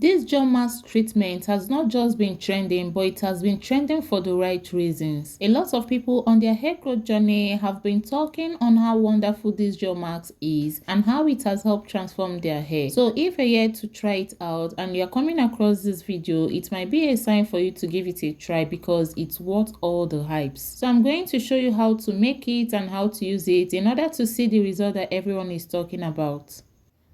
This gel mask treatment has not just been trending, but it has been trending for the right reasons. A lot of people on their hair growth journey have been talking on how wonderful this gel mask is and how it has helped transform their hair. So if you're here to try it out and you're coming across this video, it might be a sign for you to give it a try because it's worth all the hypes. So I'm going to show you how to make it and how to use it in order to see the result that everyone is talking about.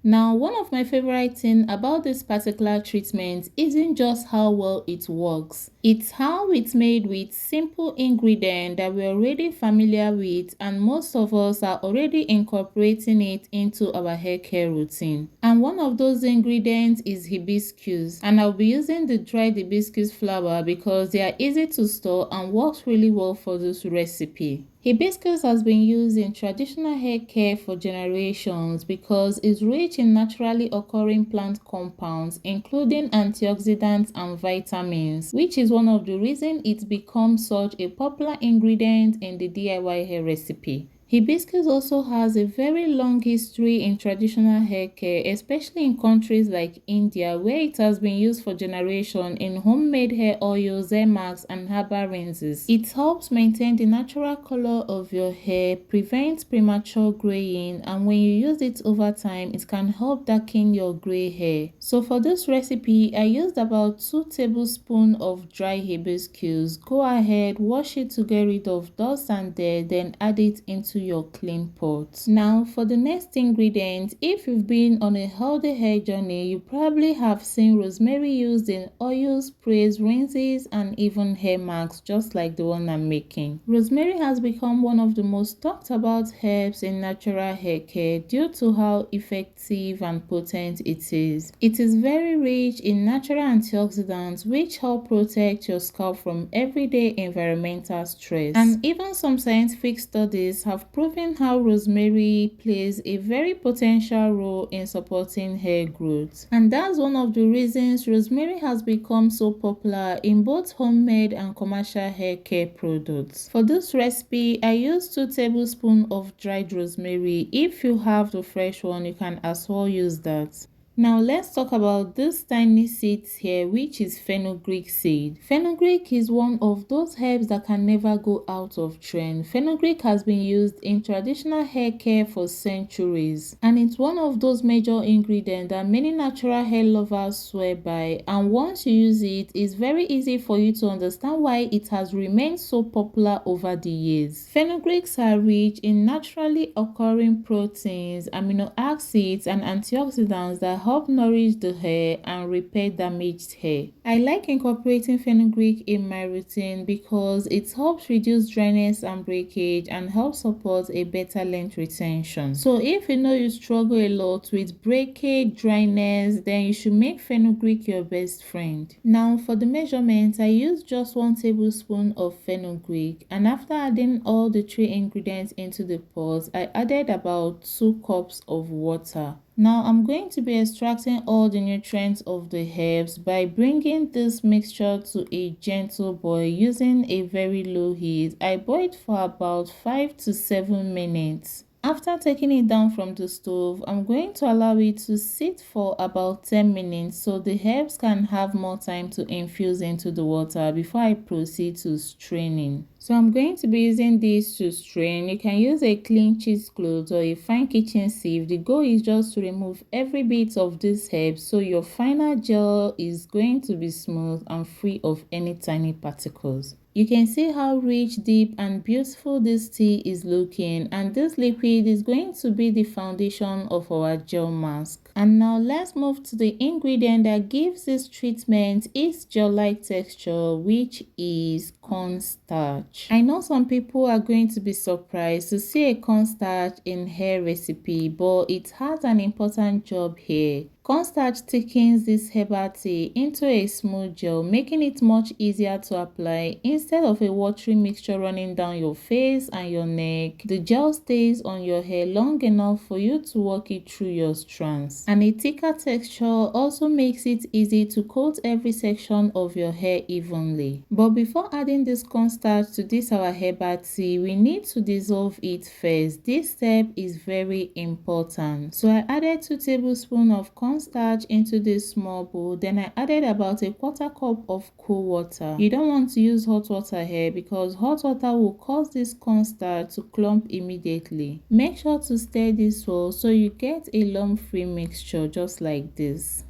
Now, one of my favorite things about this particular treatment isn't just how well it works. It's how it's made with simple ingredients that we're already familiar with, and most of us are already incorporating it into our hair care routine. And one of those ingredients is hibiscus, and I'll be using the dried hibiscus flower because they are easy to store and works really well for this recipe. Hibiscus has been used in traditional hair care for generations because it's rich in naturally occurring plant compounds, including antioxidants and vitamins, which is one of the reasons it's become such a popular ingredient in the DIY hair recipe. Hibiscus also has a very long history in traditional hair care, especially in countries like India, where it has been used for generations in homemade hair oils, hair masks, and herbal rinses. It helps maintain the natural color of your hair, prevents premature graying, and when you use it over time, it can help darken your gray hair. So for this recipe, I used about 2 tablespoons of dry hibiscus. Go ahead, wash it to get rid of dust and dirt, then add it into your clean pot. Now for the next ingredient, if you've been on a healthy hair journey, you probably have seen rosemary used in oils, sprays, rinses, and even hair masks, just like the one I'm making. Rosemary has become one of the most talked about herbs in natural hair care due to how effective and potent it is. It is very rich in natural antioxidants which help protect your scalp from everyday environmental stress. And even some scientific studies have proven how rosemary plays a very potential role in supporting hair growth. And that's one of the reasons rosemary has become so popular in both homemade and commercial hair care products. For this recipe, I used 2 tablespoons of dried rosemary. If you have the fresh one, you can as well use that. Now let's talk about this tiny seeds here, which is fenugreek seed. Fenugreek is one of those herbs that can never go out of trend. Fenugreek has been used in traditional hair care for centuries, and it's one of those major ingredients that many natural hair lovers swear by, and once you use it, it's very easy for you to understand why it has remained so popular over the years. Fenugreeks are rich in naturally occurring proteins, amino acids, and antioxidants that help nourish the hair and repair damaged hair. I like incorporating fenugreek in my routine because it helps reduce dryness and breakage and helps support a better length retention. So if you know you struggle a lot with breakage, dryness, then you should make fenugreek your best friend. Now for the measurements, I used just 1 tablespoon of fenugreek, and after adding all the 3 ingredients into the pot, I added about 2 cups of water. Now I'm going to be extracting all the nutrients of the herbs by bringing this mixture to a gentle boil using a very low heat. I boiled for about 5 to 7 minutes. After taking it down from the stove, I'm going to allow it to sit for about 10 minutes so the herbs can have more time to infuse into the water before I proceed to straining. So I'm going to be using this to strain. You can use a clean cheesecloth or a fine kitchen sieve. The goal is just to remove every bit of this herb so your final gel is going to be smooth and free of any tiny particles. You can see how rich, deep, and beautiful this tea is looking, and this liquid is going to be the foundation of our gel mask. And now let's move to the ingredient that gives this treatment its gel-like texture, which is cornstarch. I know some people are going to be surprised to see a cornstarch in hair recipe, but it has an important job here. Cornstarch thickens this herbal tea into a smooth gel, making it much easier to apply. Instead of a watery mixture running down your face and your neck, the gel stays on your hair long enough for you to work it through your strands. And a thicker texture also makes it easy to coat every section of your hair evenly. But before adding this cornstarch to this our herbal tea, we need to dissolve it first. This step is very important. So I added 2 tablespoons of cornstarch cornstarch into this small bowl. Then I added about a quarter cup of cool water. You don't want to use hot water here because hot water will cause this cornstarch to clump immediately. Make sure to stir this well so you get a lump-free mixture just like this.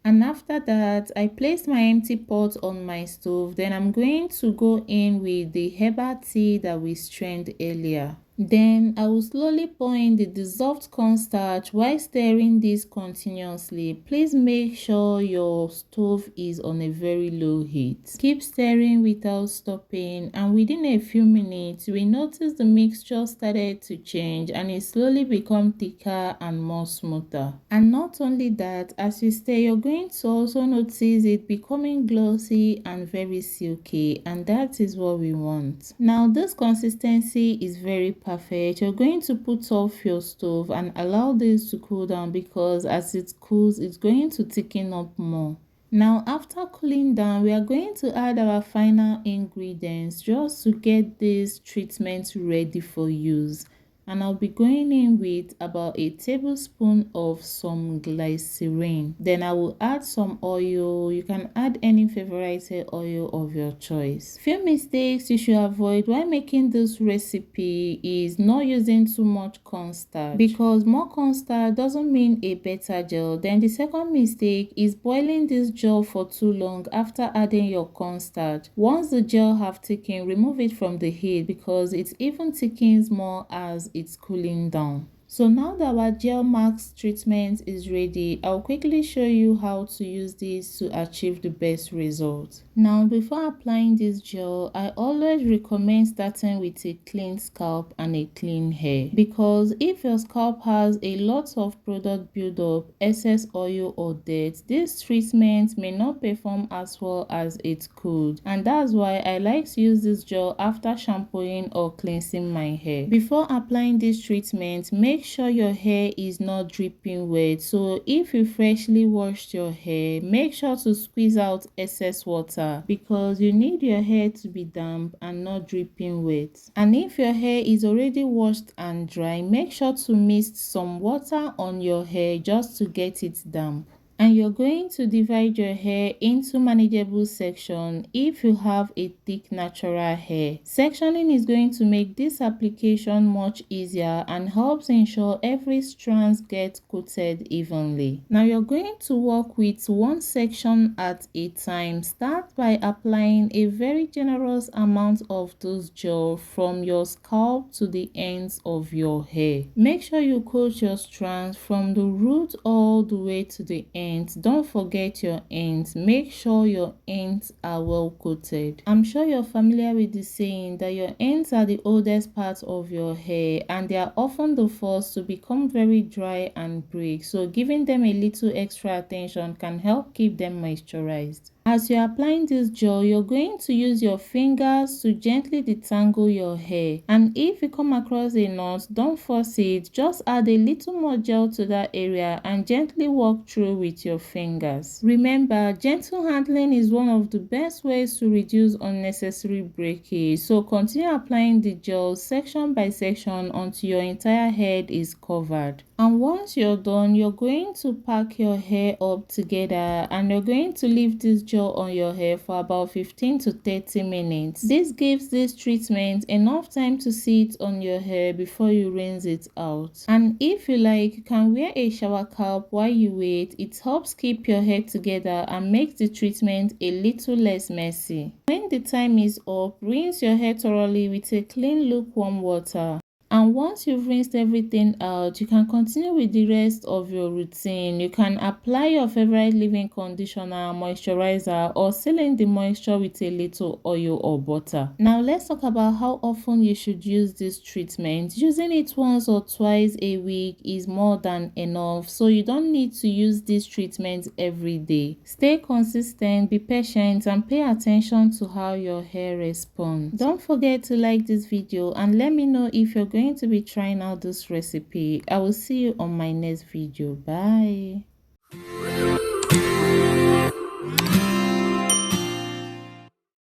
And after that, I placed my empty pot on my stove. Then I'm going to go in with the herbal tea that we strained earlier. Then I will slowly pour in the dissolved cornstarch while stirring this continuously. Please make sure your stove is on a very low heat. Keep stirring without stopping, and within a few minutes we notice the mixture started to change and it slowly become thicker and more smoother. And not only that, as you stir, you're going to also notice it becoming glossy and very silky, and that is what we want. Now this consistency is very perfect. You're going to put off your stove and allow this to cool down because as it cools, it's going to thicken up more. Now after cooling down, we are going to add our final ingredients just to get this treatment ready for use. And I'll be going in with about a tablespoon of some glycerin. Then I will add some oil. You can add any favorite oil of your choice. Few mistakes you should avoid while making this recipe is not using too much cornstarch, because more cornstarch doesn't mean a better gel. Then the second mistake is boiling this gel for too long after adding your cornstarch. Once the gel have thickened, remove it from the heat because it even thickens more as it's cooling down. So now that our gel mask treatment is ready, I'll quickly show you how to use this to achieve the best results. Now before applying this gel, I always recommend starting with a clean scalp and a clean hair, because if your scalp has a lot of product buildup, excess oil or dirt, this treatment may not perform as well as it could, and that's why I like to use this gel after shampooing or cleansing my hair. Before applying this treatment, make sure your hair is not dripping wet. So if you freshly washed your hair, make sure to squeeze out excess water because you need your hair to be damp and not dripping wet. And if your hair is already washed and dry, make sure to mist some water on your hair just to get it damp. And you're going to divide your hair into manageable sections if you have a thick natural hair. Sectioning is going to make this application much easier and helps ensure every strand gets coated evenly. Now you're going to work with one section at a time. Start by applying a very generous amount of this gel from your scalp to the ends of your hair. Make sure you coat your strands from the root all the way to the end. Don't forget your ends. Make sure your ends are well coated. I'm sure you're familiar with the saying that your ends are the oldest part of your hair and they are often the first to become very dry and break. So giving them a little extra attention can help keep them moisturized. As you're applying this gel, you're going to use your fingers to gently detangle your hair. And if you come across a knot, don't force it. Just add a little more gel to that area and gently walk through with your fingers. Remember, gentle handling is one of the best ways to reduce unnecessary breakage. So continue applying the gel section by section until your entire head is covered. And once you're done, you're going to pack your hair up together and you're going to leave this gel on your hair for about 15 to 30 minutes. This gives this treatment enough time to sit on your hair before you rinse it out. And if you like, you can wear a shower cap while you wait. It helps keep your hair together and makes the treatment a little less messy. When the time is up, rinse your hair thoroughly with a clean lukewarm water. And once you've rinsed everything out, you can continue with the rest of your routine. You can apply your favorite leave-in conditioner, moisturizer, or seal in the moisture with a little oil or butter. Now let's talk about how often you should use this treatment. Using it once or twice a week is more than enough, so you don't need to use this treatment every day. Stay consistent, be patient, and pay attention to how your hair responds. Don't forget to like this video and let me know if you're going to be trying out this recipe. I will see you on my next video. Bye.